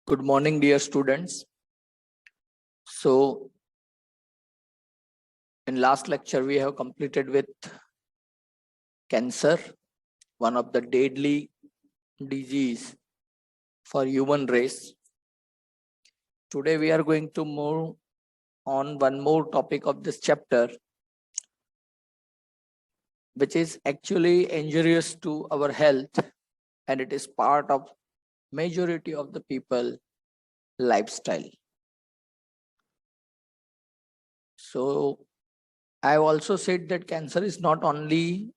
Good morning, dear students. So, in last lecture, we have completed with cancer, one of the deadly disease for human race. Today, we are going to move on one more topic of this chapter, which is actually injurious to our health, and it is part of majority of the people lifestyle. So, I have also said that cancer is not only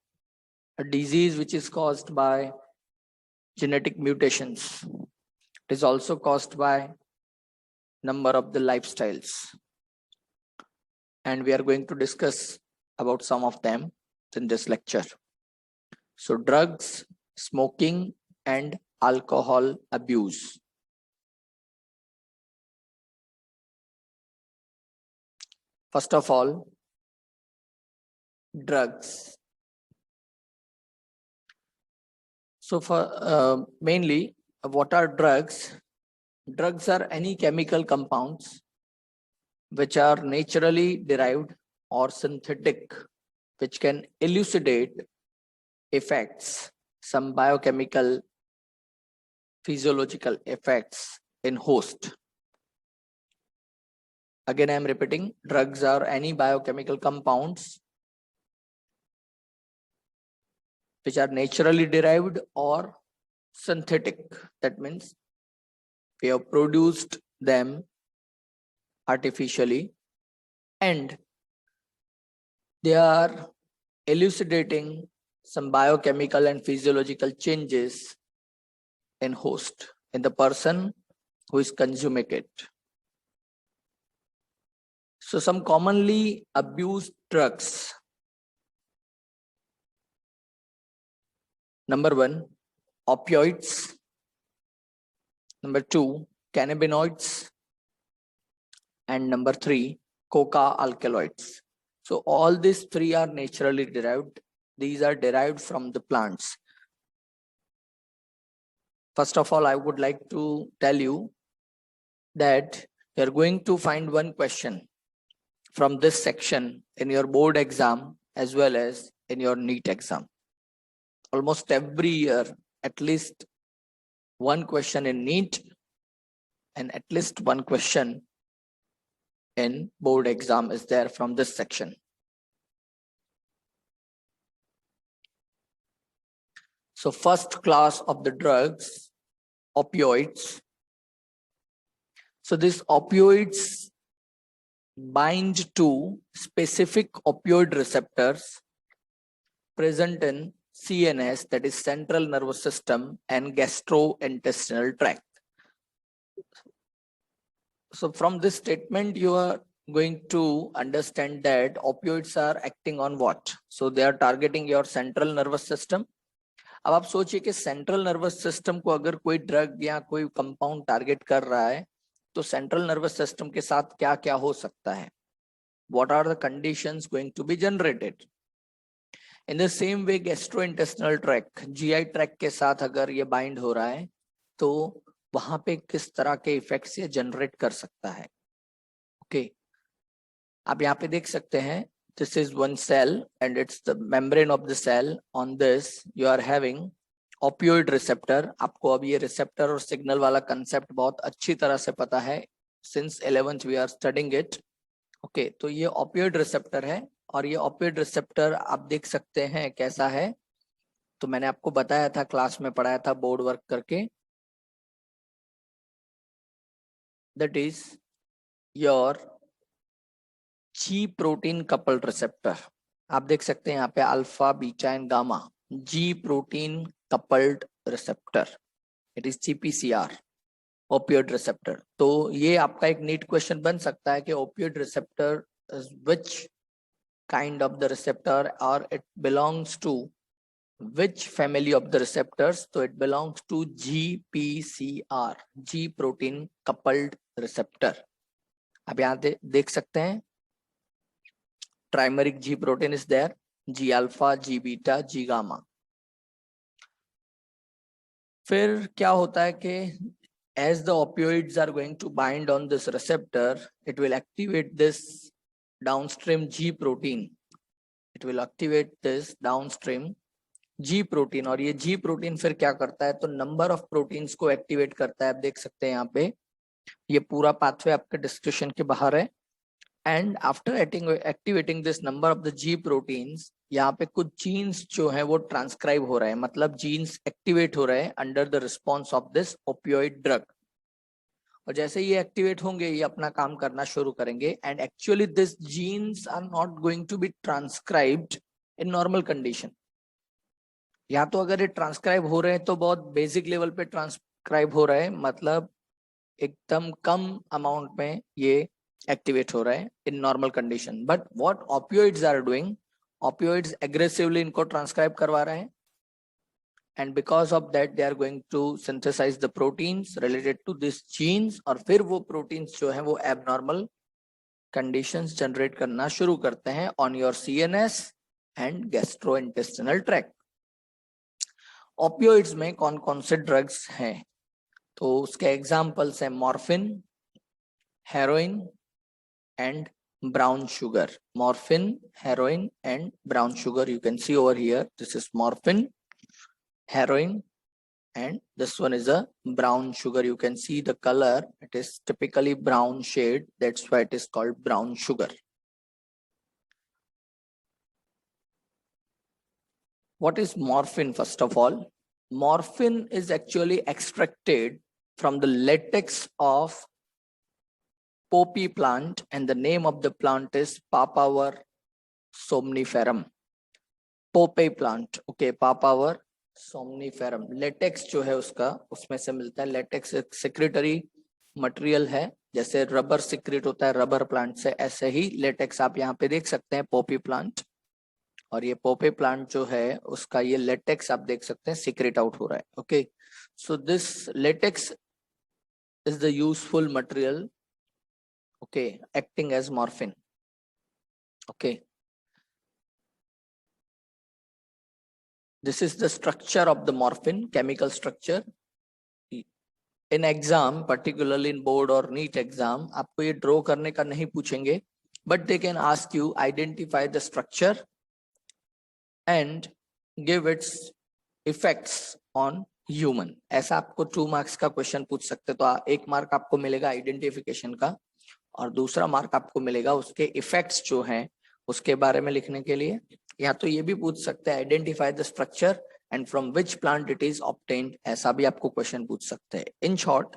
a disease which is caused by genetic mutations. It is also caused by number of the lifestyles. And we are going to discuss about some of them in this lecture. So drugs, smoking and alcohol abuse. First of all, drugs. So for mainly, what are drugs? Drugs are any chemical compounds which are naturally derived or synthetic, which can elucidate effects, some biochemical, physiological effects in host. Again, I am repeating, drugs are any biochemical compounds which are naturally derived or synthetic. That means we have produced them artificially and they are elucidating some biochemical and physiological changes in host, in the person who is consuming it. So some commonly abused drugs. Number 1, opioids. Number 2, cannabinoids. And number 3, coca alkaloids. So all these three are naturally derived. These are derived from the plants. First of all, I would like to tell you that you're going to find one question from this section in your board exam as well as in your NEET exam. Almost every year, at least one question in NEET and at least one question in board exam is there from this section. So first class of the drugs, opioids. So these opioids bind to specific opioid receptors present in CNS, that is central nervous system, and gastrointestinal tract. So from this statement, you are going to understand that opioids are acting on what? So they are targeting your central nervous system. अब आप सोचिए कि central nervous system को अगर कोई drug या कोई compound target कर रहा है तो सेंट्रल नर्वस सिस्टम के साथ क्या क्या हो सकता है. What are the conditions going to be generated? In the same way, gastrointestinal tract, GI tract के साथ अगर ये बाइंड हो रहा है तो वहां पे किस तरह के इफेक्ट्स ये जनरेट कर सकता है. ओके, आप यहाँ पे देख सकते हैं, this is one cell and it's the membrane of the cell. On this you are having opioid receptor. आपको अब ये receptor और signal वाला concept बहुत अच्छी तरह से पता है, since 11th we are studying it. Okay, तो ये opioid receptor है और ये opioid receptor आप देख सकते हैं कैसा है. तो मैंने आपको बताया था, क्लास में पढ़ाया था बोर्ड वर्क करके. That is your G protein coupled receptor. आप देख सकते हैं यहाँ पे alpha, beta and gamma. G protein coupled receptor, it is GPCR, opioid receptor. तो ये आपका एक नीट क्वेश्चन बन सकता है कि opioid receptor is which kind of the receptor or it belongs to which family of the receptors. तो it belongs to GPCR, G protein coupled receptor. आप यहाँ देख सकते हैं trimeric G protein is there, G alpha, G beta, G gamma. फिर क्या होता है कि as the opioids are going to bind on this receptor, it will activate this downstream G protein. It will activate this downstream G protein, और ये G protein फिर क्या करता है, तो नंबर ऑफ प्रोटीन्स को एक्टिवेट करता है. आप देख सकते हैं यहाँ पे ये पूरा पाथवे आपके डिस्कशन के बाहर है. And after activating this number of the G proteins, यहाँ पे कुछ जीन्स जो है वो ट्रांसक्राइब हो रहे हैं, मतलब जीन्स एक्टिवेट हो रहे हैं under the response of this opioid drug. और जैसे ये एक्टिवेट होंगे ये अपना काम करना शुरू करेंगे. And actually this genes are not going to be transcribed in normal condition. या तो अगर ये ट्रांसक्राइब हो रहे हैं तो बहुत बेसिक लेवल पे ट्रांसक्राइब हो रहे हैं, मतलब एकदम कम अमाउंट में ये एक्टिवेट हो रहा है in normal condition. But what opioids are doing, opioids aggressively इनको ट्रांसक्राइब करवा रहे हैं. And because of that they are going to synthesize the proteins related to this genes, और फिर वो प्रोटीन्स जो है वो एबनॉर्मल कंडीशंस जनरेट करना शुरू करते हैं on your CNS and gastrointestinal tract. Opioids में कौन कौन से ड्रग्स हैं, तो उसके एग्जाम्पल्स हैं morphine, heroin and brown sugar. Morphine, heroin and brown sugar. You can see over here, this is morphine, heroin, and this one is a brown sugar. You can see the color, it is typically brown shade, that's why it is called brown sugar. What is morphine? First of all, morphine is actually extracted from the latex of poppy plant, and the name of the plant is Papaver somniferum. Poppy plant, okay, Papaver somniferum. Latex जो है उसका, उसमें से मिलता है. Latex एक secretary material है, जैसे रबर सिक्रेट होता है रबर प्लांट से, ऐसे ही लेटेक्स आप यहाँ पे देख सकते हैं पोपी प्लांट. और ये पोपी प्लांट जो है उसका ये लेटेक्स आप देख सकते हैं सिक्रेट आउट हो रहा है. Okay, so this latex is the useful material, okay, acting as morphine. Okay, this is the structure of the morphine, chemical structure. In exam, particularly in board or NEET exam, आपको ये draw करने का नहीं पूछेंगे, but they can ask you identify the structure and give its effects on human. ऐसा आपको 2 marks का question पूछ सकते. तो 1 मार्क आपको मिलेगा आइडेंटिफिकेशन का, और दूसरा मार्क आपको मिलेगा उसके इफेक्ट्स जो हैं उसके बारे में लिखने के लिए. या तो ये भी पूछ सकते हैं identify the structure and from which plant it is obtained, ऐसा भी आपको क्वेश्चन पूछ सकते हैं. इन शॉर्ट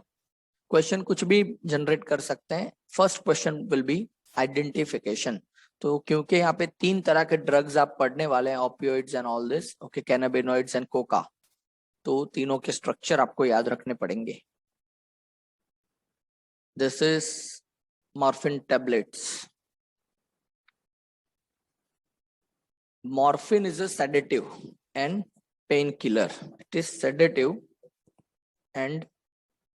क्वेश्चन कुछ भी जनरेट कर सकते हैं. First question will be identification. तो क्योंकि यहाँ पे 3 तरह के ड्रग्स आप पढ़ने वाले हैं, opioids and all this, okay, cannabinoids and coca, तो तीनों के स्ट्रक्चर आपको याद रखने पड़ेंगे. This is morphine tablets. Morphine is a sedative and painkiller. It is sedative and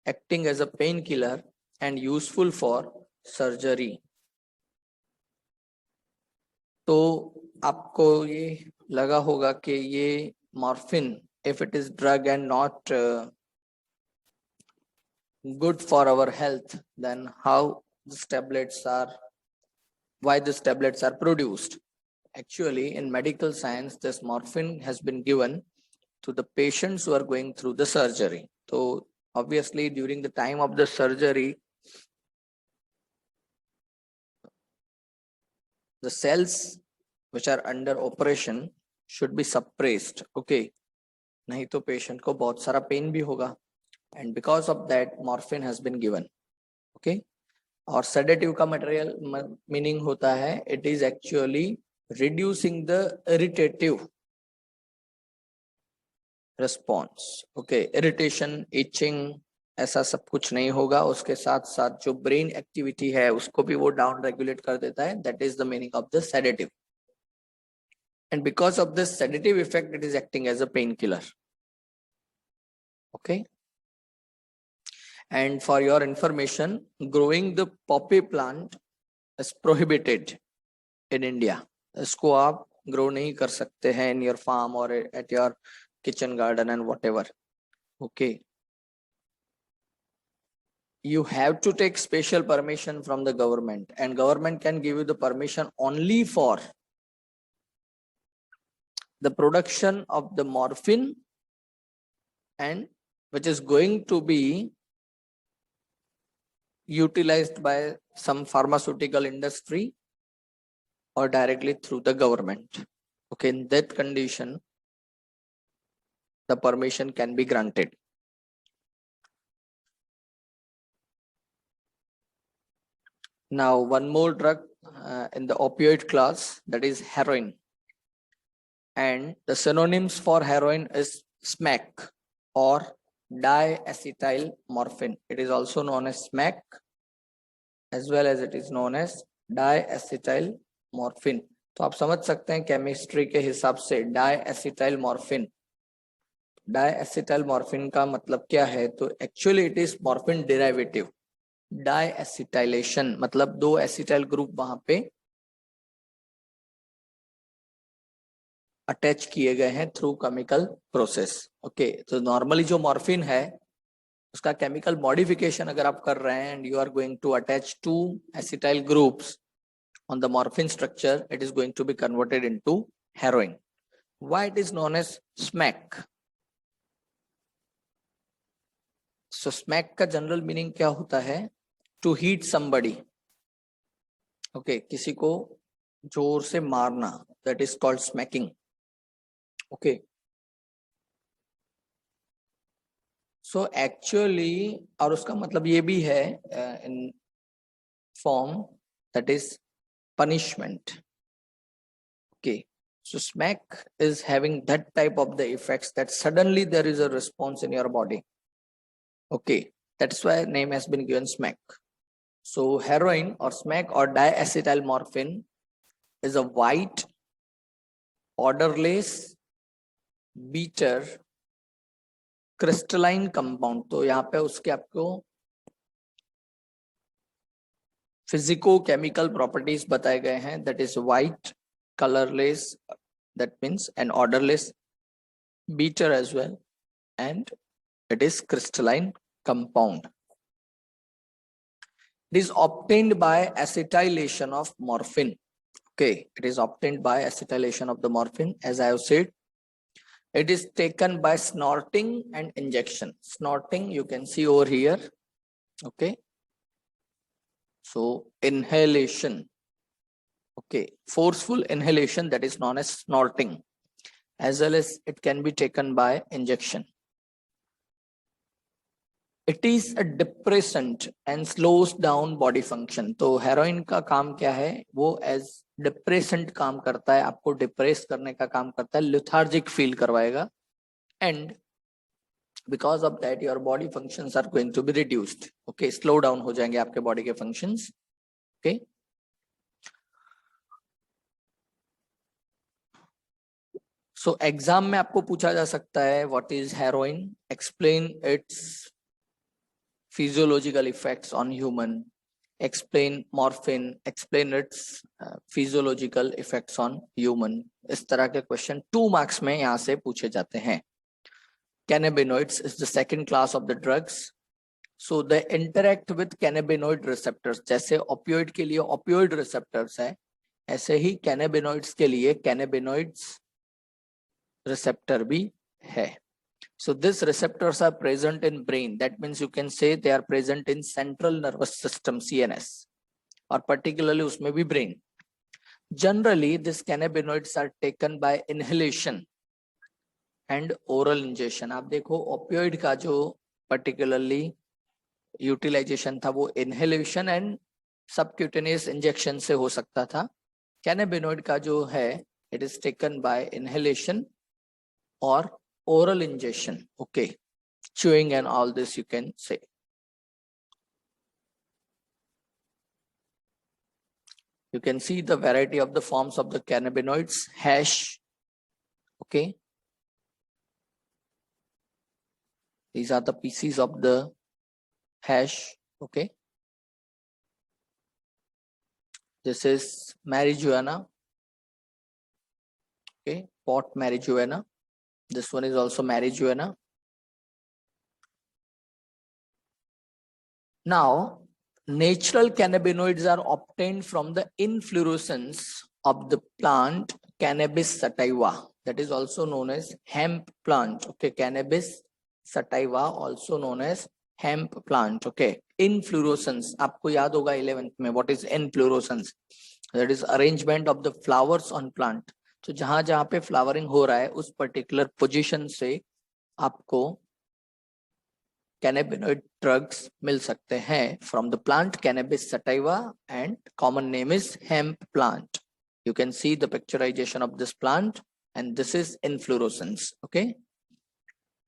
acting as a painkiller and useful for surgery. तो आपको ये लगा होगा कि ये morphine, if it is drug and not good for our health, then how these tablets are, why these tablets are produced. Actually, in medical science, this morphine has been given to the patients who are going through the surgery. So obviously during the time of the surgery, the cells which are under operation should be suppressed. Okay, नहीं तो patient को बहुत सारा pain भी होगा, and because of that morphine has been given. Okay, और sedative का material meaning होता है it is actually reducing the irritative response. Okay, irritation, itching, ऐसा सब कुछ नहीं होगा. उसके साथ साथ जो brain activity है उसको भी वो down regulate कर देता है. That is the meaning of the sedative. And because of this sedative effect, it is acting as a painkiller. Okay. And for your information, growing the poppy plant is prohibited in India. इसको आप grow नहीं कर सकते हैं in your farm or at your kitchen garden and whatever. Okay. you have to take special permission from the government, and government can give you the permission only for the production of the morphine, and which is going to be utilized by some pharmaceutical industry or directly through the government. Okay, in that condition, the permission can be granted. Now, one more drug in the opioid class, that is heroin. And the synonyms for heroin is SMAC or diacetyl morphine. It is also known as SMAC as well as it is known as diacetyl morphine. तो आप समझ सकते हैं chemistry के हिसाब से डायएसिटाइल morphine, डायएसिटाइल morphine का मतलब क्या है? तो actually it is morphine derivative. Diacetylation मतलब दो एसिटाइल ग्रुप वहां पे अटैच किए गए हैं थ्रू केमिकल प्रोसेस. ओके, तो नॉर्मली जो मॉर्फिन है उसका केमिकल मॉडिफिकेशन अगर आप कर रहे हैं and you are going to attach to acetyl groups on the morphine structure, it is going to be converted into heroin. Why it is known as SMAC? So SMAC का general meaning क्या होता है? To hit somebody. Okay, किसी को जोर से मारना, that is called smacking. Okay. So actually, और उसका मतलब ये भी है in form that is punishment. Okay, so SMAC is having that type of the effects that suddenly there is a response in your body. Okay, that's why name has been given SMAC. So heroin or SMAC or diacetyl morphine is a white, odorless, bitter, crystalline compound. तो यहाँ पे उसके आपको physico chemical properties बताए गए हैं. That is white, colorless, that means an odorless, bitter as well, and it is crystalline compound. It is obtained by acetylation of morphine. Okay, it is obtained by acetylation of the morphine. As I have said, it is taken by snorting and injection. Snorting you can see over here. Okay, so inhalation. Okay, forceful inhalation, that is known as snorting, as well as it can be taken by injection. It is a depressant and slows down body function. तो heroin का काम क्या है? वो as depressant काम करता है, आपको डिप्रेस करने का काम करता है, लिथार्जिक फील करवाएगा, and because of that your body functions are going to be reduced. Okay, slow down हो जाएंगे आपके बॉडी के फंक्शंस. ओके, सो एग्जाम में आपको पूछा जा सकता है what is heroin, explain it's physiological effects on human, explain morphine, explain its physiological effects on human. इस तरह के क्वेश्चन 2 मार्क्स में यहाँ से पूछे जाते हैं. Cannabinoids is the second class of the drugs. So they interact with cannabinoid receptors. जैसे opioid के लिए opioid receptors है, ऐसे ही cannabinoids के लिए cannabinoids receptor भी है. So these receptors are present in brain. That means you can say they are present in central nervous system, CNS, or particularly उसमें भी brain. Generally, these cannabinoids are taken by inhalation and oral ingestion. आप देखो opioid का जो particularly utilization था वो inhalation and subcutaneous injection से हो सकता था. Cannabinoid का जो है it is taken by inhalation or oral ingestion. Okay, chewing and all this you can say. You can see the variety of the forms of the cannabinoids. Hash. Okay, these are the pieces of the hash. Okay, this is marijuana. Okay, pot marijuana. This one is also marijuana. Now, natural cannabinoids are obtained from the inflorescence of the plant Cannabis sativa, that is also known as hemp plant. Okay, Cannabis sativa, also known as hemp plant. Okay, inflorescence, आपको याद होगा 11th में, what is inflorescence? That is arrangement of the flowers on plant. तो जहां जहां पे flowering हो रहा है उस पर्टिकुलर पोजीशन से आपको cannabinoid drugs मिल सकते हैं from the plant Cannabis sativa, and common name is hemp plant. You can see the picturization of this plant, and this is inflorescence. Okay,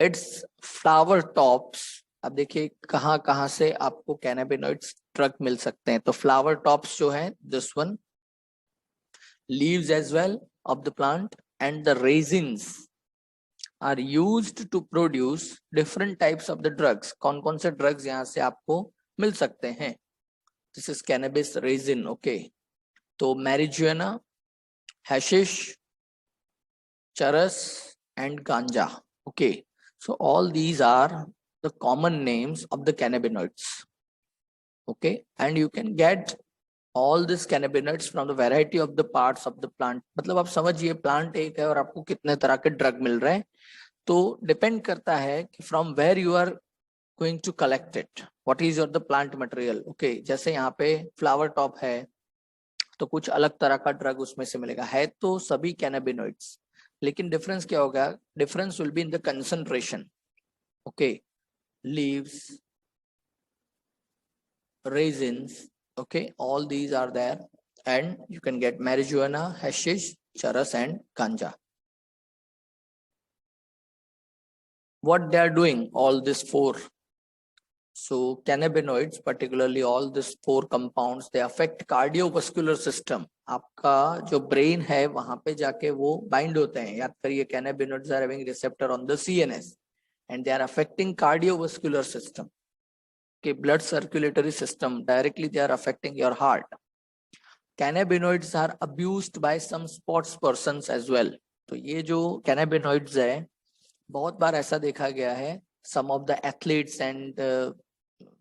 its flower tops. अब देखिए कहाँ कहाँ से आपको cannabinoids drug मिल सकते हैं. तो flower tops जो है, this one, leaves as well of the plant, and the raisins are used to produce different types of the drugs. कौन कौन से drugs यहाँ से आपको मिल सकते हैं? This is cannabis resin. Okay, तो marijuana, hashish, charas, and ganja. Okay, so all these are the common names of the cannabinoids. Okay, and you can get all these cannabinoids from the variety of the parts of the plant. मतलब आप समझिए plant एक है और आपको कितने तरह के ड्रग मिल रहे हैं. तो डिपेंड करता है कि from where you are going to collect it, what is your the plant material. Okay, जैसे यहाँ पे फ्लावर टॉप है तो कुछ अलग तरह का ड्रग उसमें से मिलेगा. है तो सभी कैनाबिनॉइड्स, लेकिन डिफरेंस क्या होगा? Difference will be in the concentration. Okay, leaves, raisins, okay, all these are there, and you can get marijuana, hashish, charas, and ganja. What they are doing, all these four? So cannabinoids, particularly all these four compounds, they affect cardiovascular system. आपका जो brain है वहां पे जाके वो bind होते हैं. याद करिए, cannabinoids are having receptor on the CNS, and they are affecting cardiovascular system. Okay, blood circulatory system, directly they are affecting your heart. Cannabinoids are abused by some sports persons as well. तो ये जो cannabinoids है, बहुत बार ऐसा देखा गया है, some of the athletes and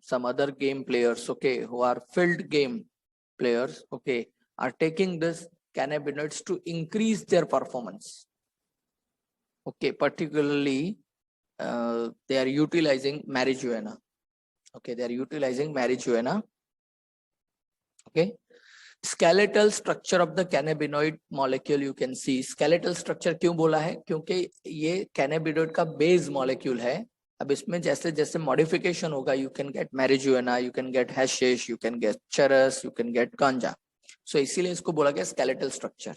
some other game players, okay, who are field game players, okay, are taking this cannabinoids to increase their performance. Okay, particularly they are utilizing marijuana. Okay, they are utilizing marijuana. Okay, skeletal structure of the cannabinoid molecule, you can see. skeletal structure क्यों बोला है? क्योंकि ये cannabinoid का base molecule है. अब इसमें जैसे जैसे modification होगा, you can get marijuana, you can get hashish, you can get charas, you can get ganja. So इसीलिए इसको बोला गया skeletal structure,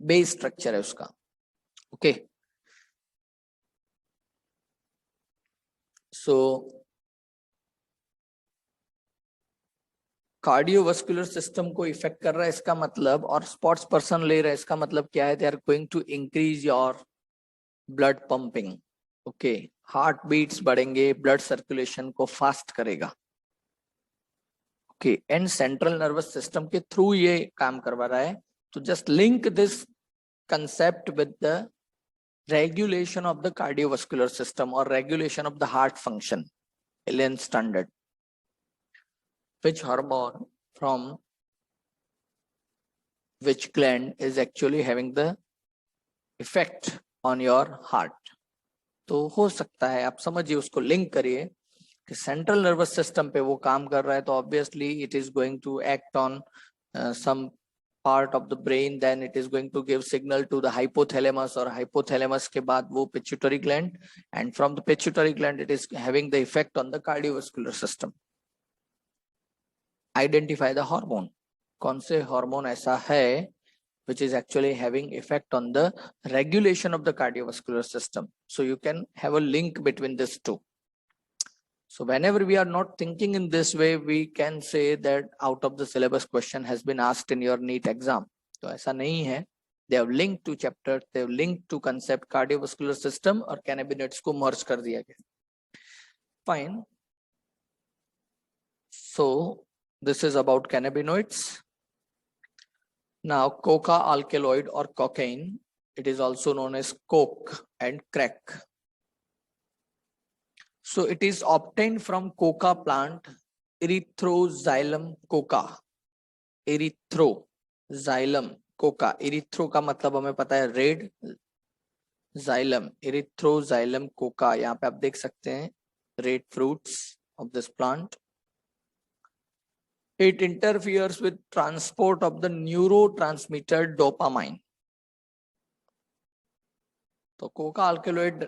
base structure है उसका. Okay, so कार्डियोवास्कुलर सिस्टम को इफेक्ट कर रहा है इसका मतलब, और स्पोर्ट्स पर्सन ले रहा है इसका मतलब क्या है? They are going to increase your blood pumping. Okay, heart beats बढ़ेंगे, ब्लड सर्कुलेशन को फास्ट करेगा. Okay, and central nervous system के थ्रू ये काम करवा रहा है. तो just link this concept with the regulation of the cardiovascular system और regulation of the heart function. Alien standard, which hormone from which gland is actually having the effect on your heart. तो हो सकता है आप समझिए, उसको link करिए कि सेंट्रल नर्वस सिस्टम पे वो काम कर रहा है, तो obviously it is going to act on some part of the brain, then it is going to give signal to the hypothalamus, or hypothalamus के बाद वो pituitary gland, and from the pituitary gland it is having the effect on the cardiovascular system. Identify the hormone. कौन से hormone ऐसा है which is actually having effect on the regulation of the cardiovascular system. So you can have a link between these two. So whenever we are not thinking in this way, we can say that out of the syllabus question has been asked in your NEET exam. तो ऐसा नहीं है. They have linked to chapter, they have linked to concept cardiovascular system, और cannabinoids को merge कर दिया गया. Fine. So this is about cannabinoids. Now, coca alkaloid or cocaine, it is also known as coke and crack. So it is obtained from coca plant Erythroxylum Coca, Erythroxylum Coca, erythro का मतलब हमें पता है red, xylem, Erythroxylum Coca, यहाँ पे आप देख सकते हैं red fruits of this plant. It interferes with transport of the neurotransmitter dopamine. तो कोका अल्कलॉइड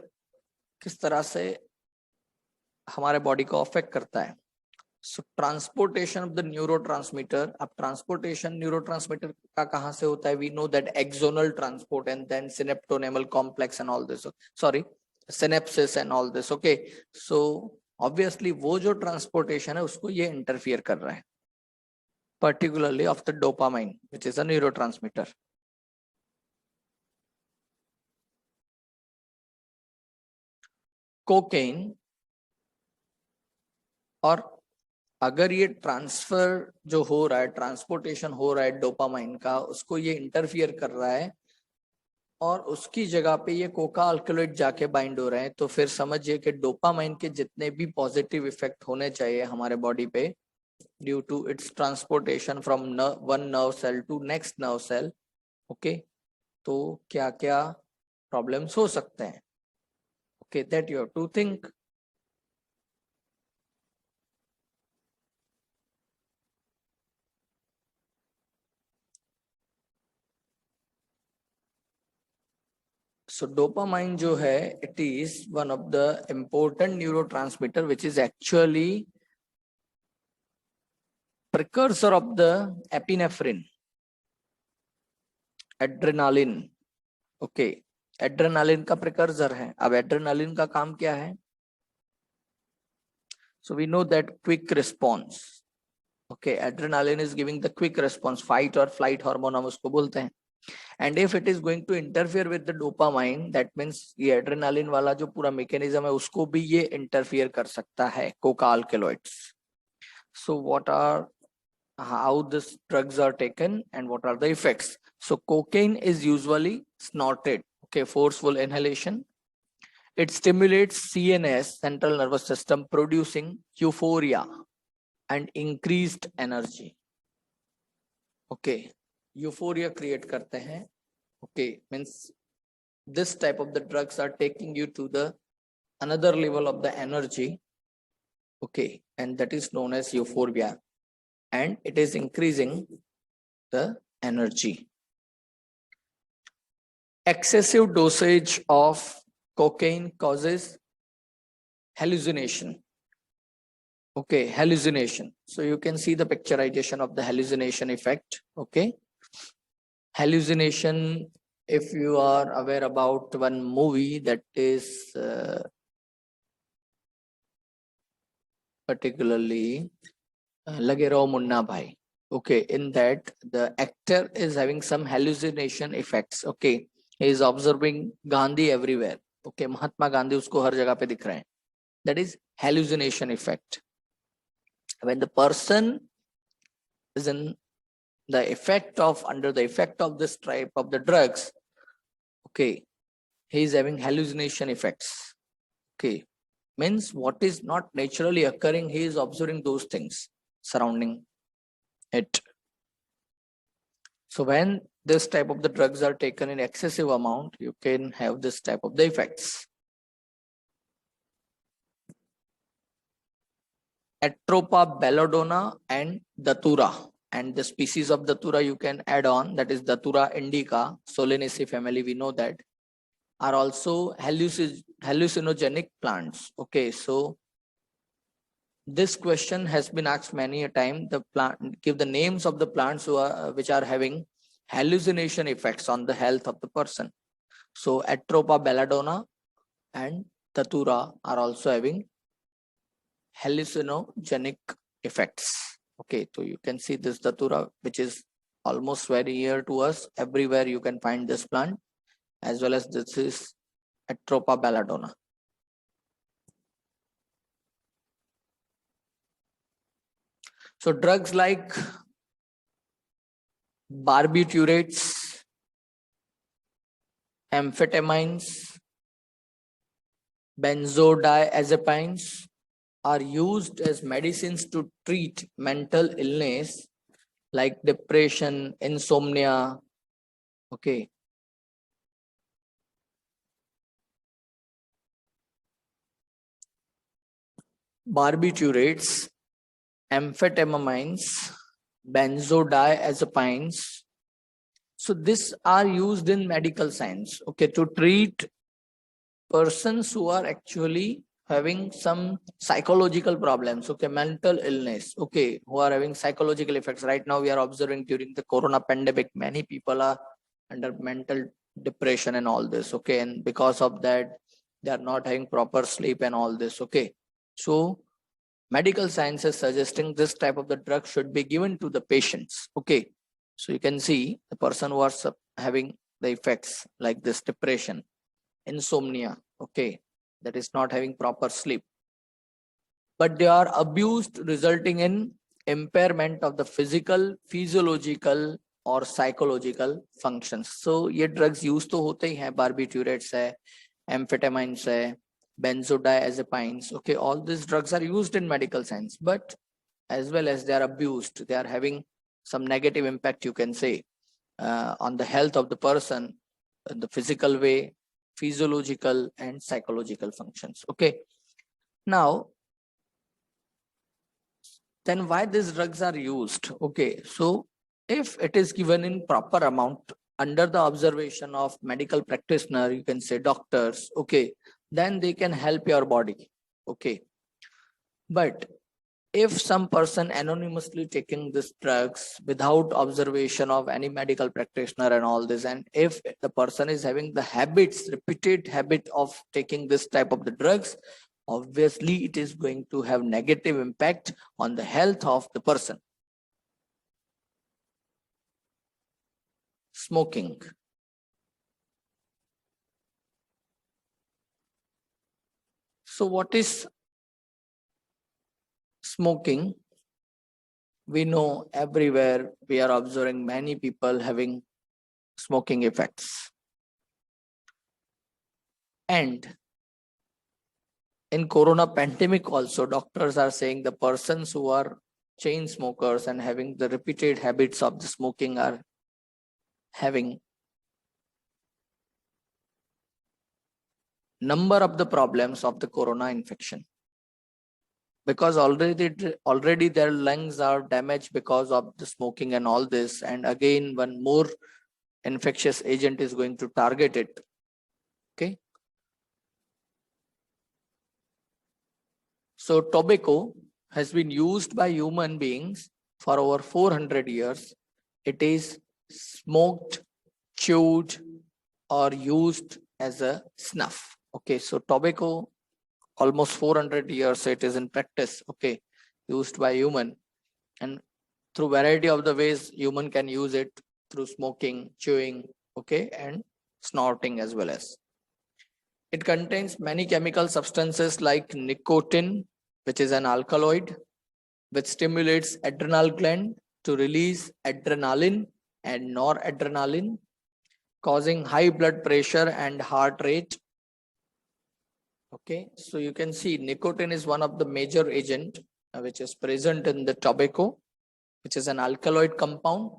किस तरह से हमारे बॉडी को अफेक्ट करता है? So transportation of the neurotransmitter. अब ट्रांसपोर्टेशन न्यूरोट्रांसमीटर का कहां से होता है? We know that axonal transport and then synaptonemal complex and all this, sorry synapsis and all this. Okay, so obviously वो जो ट्रांसपोर्टेशन है उसको ये इंटरफियर कर रहा है, particularly of the dopamine, which is a neurotransmitter. Cocaine, और अगर ये ट्रांसफर जो हो रहा है, ट्रांसपोर्टेशन हो रहा है डोपामाइन का, उसको ये इंटरफियर कर रहा है और उसकी जगह पे ये कोका अल्कलॉइड जाके बाइंड हो रहे हैं, तो फिर समझिए कि डोपामाइन के जितने भी पॉजिटिव इफेक्ट होने चाहिए हमारे बॉडी पे due to its transportation from one nerve cell to next nerve cell, okay, तो क्या क्या प्रॉब्लम्स हो सकते हैं? Okay, that you have to think. So dopamine जो है, it is one of the important neurotransmitter which is actually precursor of the epinephrine, adrenaline. Okay, adrenaline का precursor है. अब adrenaline का काम क्या है? So we know that quick response. Okay, adrenaline is giving the quick response, fight or flight hormone हम उसको बोलते हैं. And if it is going to interfere with the dopamine, that means ये adrenaline वाला जो पूरा mechanism है उसको भी ये interfere कर सकता है, coca alkaloids. So what are, how these drugs are taken and what are the effects? So cocaine is usually snorted, okay, forceful inhalation. It stimulates CNS, central nervous system, producing euphoria and increased energy. Okay, euphoria create करते हैं. Okay, means this type of the drugs are taking you to the another level of the energy. Okay, and that is known as euphoria, and it is increasing the energy. Excessive dosage of cocaine causes hallucination. Okay, hallucination. So you can see the picturization of the hallucination effect. Okay, hallucination, if you are aware about one movie that is particularly Lage Raho Munna Bhai. Okay, in that the actor is having some hallucination effects. Okay, he is observing Gandhi everywhere. Okay, Mahatma Gandhi usko har jagah pe dikh rahe hain. That is hallucination effect. When the person is in the effect of, under the effect of this type of the drugs, okay, he is having hallucination effects. Okay, means what is not naturally occurring, he is observing those things surrounding it. So when this type of the drugs are taken in excessive amount, you can have this type of the effects. Atropa belladonna and datura, and the species of datura you can add on, that is datura indica, solanaceae family, we know that, are also hallucinogenic plants. Okay, so this question has been asked many a time. The plant, give the names of the plants who are, which are having hallucination effects on the health of the person. So Atropa belladonna and datura are also having hallucinogenic effects. Okay, so you can see this datura, which is almost very near to us. Everywhere you can find this plant, as well as this is Atropa belladonna. So drugs like barbiturates, amphetamines, benzodiazepines, are used as medicines to treat mental illness like depression, insomnia. Okay. Barbiturates, amphetamines, benzodiazepines. So these are used in medical science, okay, to treat persons who are actually having some psychological problems, okay, mental illness, okay, who are having psychological effects. Right now we are observing during the corona pandemic, many people are under mental depression and all this, okay, and because of that they are not having proper sleep and all this, okay. So medical science is suggesting this type of the drug should be given to the patients, okay. So you can see the person who are having the effects like this depression, insomnia, okay, that is not having proper sleep, but they are abused, resulting in impairment of the physical, physiological or psychological functions. So ये drugs use तो होते ही हैं, barbiturates है, amphetamines है, benzodiazepines, okay, all these drugs are used in medical science, but as well as they are abused, they are having some negative impact, you can say, on the health of the person in the physical way, physiological and psychological functions, okay. Now then why these drugs are used, okay. So if it is given in proper amount under the observation of medical practitioner, you can say doctors, okay, then they can help your body, okay. But if some person anonymously taking these drugs without observation of any medical practitioner and all this, and if the person is having the habits, repeated habit of taking this type of the drugs, obviously it is going to have negative impact on the health of the person. Smoking. So what is smoking? We know everywhere we are observing many people having smoking effects. And in corona pandemic also, doctors are saying the persons who are chain smokers and having the repeated habits of the smoking are having number of the problems of the corona infection, because already their lungs are damaged because of the smoking and all this, and again one more infectious agent is going to target it, okay. So tobacco has been used by human beings for over 400 years. It is smoked, chewed or used as a snuff, okay. So tobacco almost 400 years it is in practice, okay, used by human, and through variety of the ways human can use it, through smoking, chewing, okay, and snorting as well as. It contains many chemical substances like nicotine, which is an alkaloid, which stimulates adrenal gland to release adrenaline and noradrenaline, causing high blood pressure and heart rate. Okay, so you can see nicotine is one of the major agent which is present in the tobacco, which is an alkaloid compound,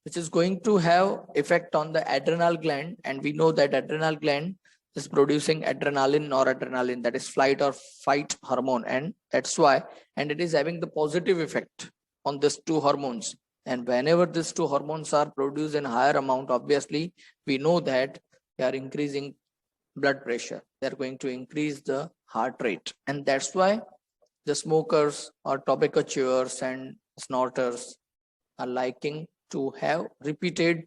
which is going to have effect on the adrenal gland, and we know that adrenal gland is producing adrenaline, noradrenaline, that is flight or fight hormone, and that's why, and it is having the positive effect on these two hormones. And whenever these two hormones are produced in higher amount, obviously we know that they are increasing blood pressure, they're going to increase the heart rate, and that's why the smokers or tobacco chewers and snorters are liking to have repeated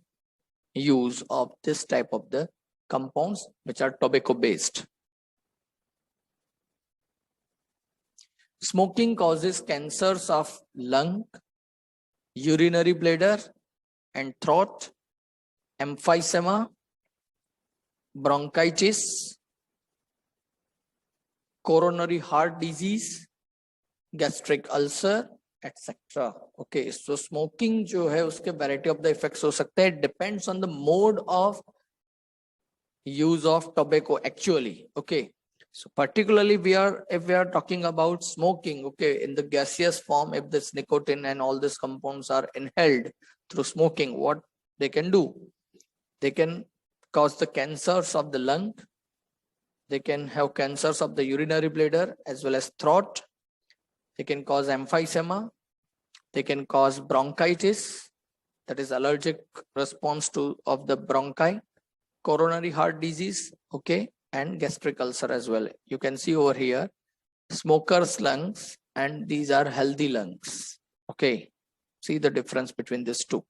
use of this type of the compounds which are tobacco based. Smoking causes cancers of lung, urinary bladder and throat, emphysema, bronchitis, coronary heart disease, gastric ulcer, etc. Okay, so smoking जो है उसके variety of the effects हो सकते हैं, depends on the mode of use of tobacco actually, okay. So particularly if we are talking about smoking, okay, in the gaseous form, if this nicotine and all these compounds are inhaled through smoking, what they can do? They can cause the cancers of the lung. They can have cancers of the urinary bladder as well as throat. They can cause emphysema. They can cause bronchitis, that is allergic response to of the bronchi, coronary heart disease, okay, and gastric ulcer as well. You can see over here smokers lungs and these are healthy lungs, okay. See the difference between these two.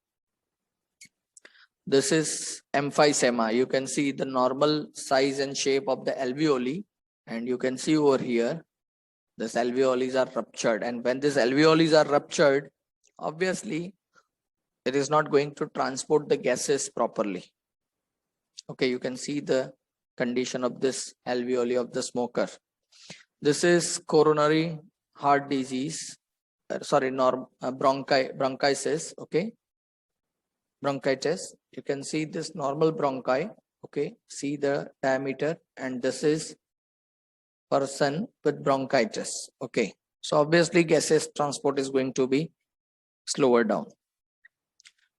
This is emphysema. You can see the normal size and shape of the alveoli, and you can see over here this alveoli are ruptured, and when these alveoli are ruptured, obviously it is not going to transport the gases properly. Okay, you can see the condition of this alveoli of the smoker. This is coronary heart disease, bronchitis, okay, bronchitis. You can see this normal bronchi, okay, see the diameter, and this is person with bronchitis, okay. So obviously gases transport is going to be slower down.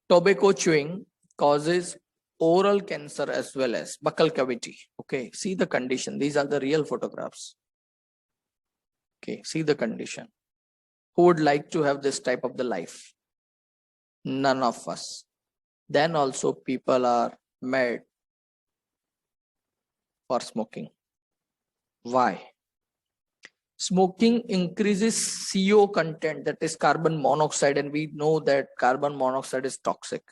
Tobacco chewing causes oral cancer as well as buccal cavity, okay. See the condition, these are the real photographs, okay. See the condition. Who would like to have this type of the life? None of us. Then also people are mad for smoking. Why? Smoking increases CO content, that is carbon monoxide, and we know that carbon monoxide is toxic,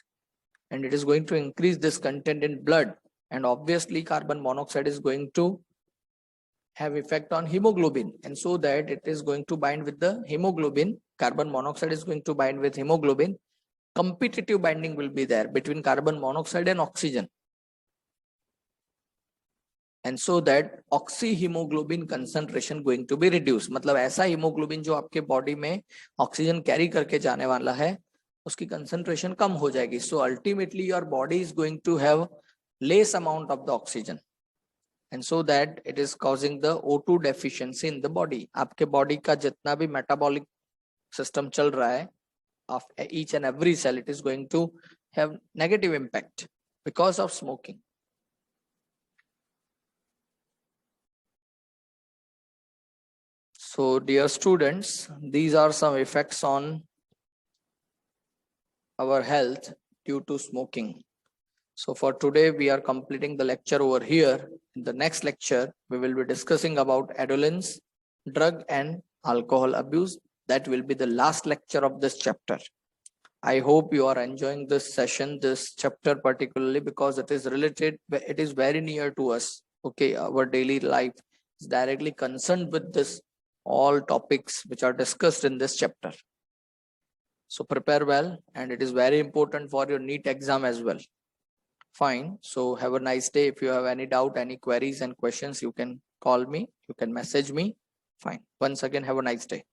and it is going to increase this content in blood, and obviously carbon monoxide is going to have effect on hemoglobin, and so that it is going to bind with the hemoglobin. Carbon monoxide is going to bind with hemoglobin. Competitive binding will be there between carbon monoxide and oxygen, and so that oxyhemoglobin concentration going to be reduced. मतलब ऐसा hemoglobin जो आपके body में oxygen carry करके जाने वाला है, उसकी concentration कम हो जाएगी. So ultimately your body is going to have less amount of the oxygen, and so that it is causing the O2 deficiency in the body. आपके body का जितना भी metabolic system चल रहा है of each and every cell, it is going to have negative impact because of smoking. So dear students, these are some effects on our health due to smoking. So for today, we are completing the lecture over here. In the next lecture, we will be discussing about adolescence, drug and alcohol abuse. That will be the last lecture of this chapter. I hope you are enjoying this session, this chapter particularly, because it is related, it is very near to us. Okay, our daily life is directly concerned with this, all topics which are discussed in this chapter. So prepare well, and it is very important for your NEET exam as well. Fine. So have a nice day. If you have any doubt, any queries and questions, you can call me, you can message me. Fine. Once again, have a nice day.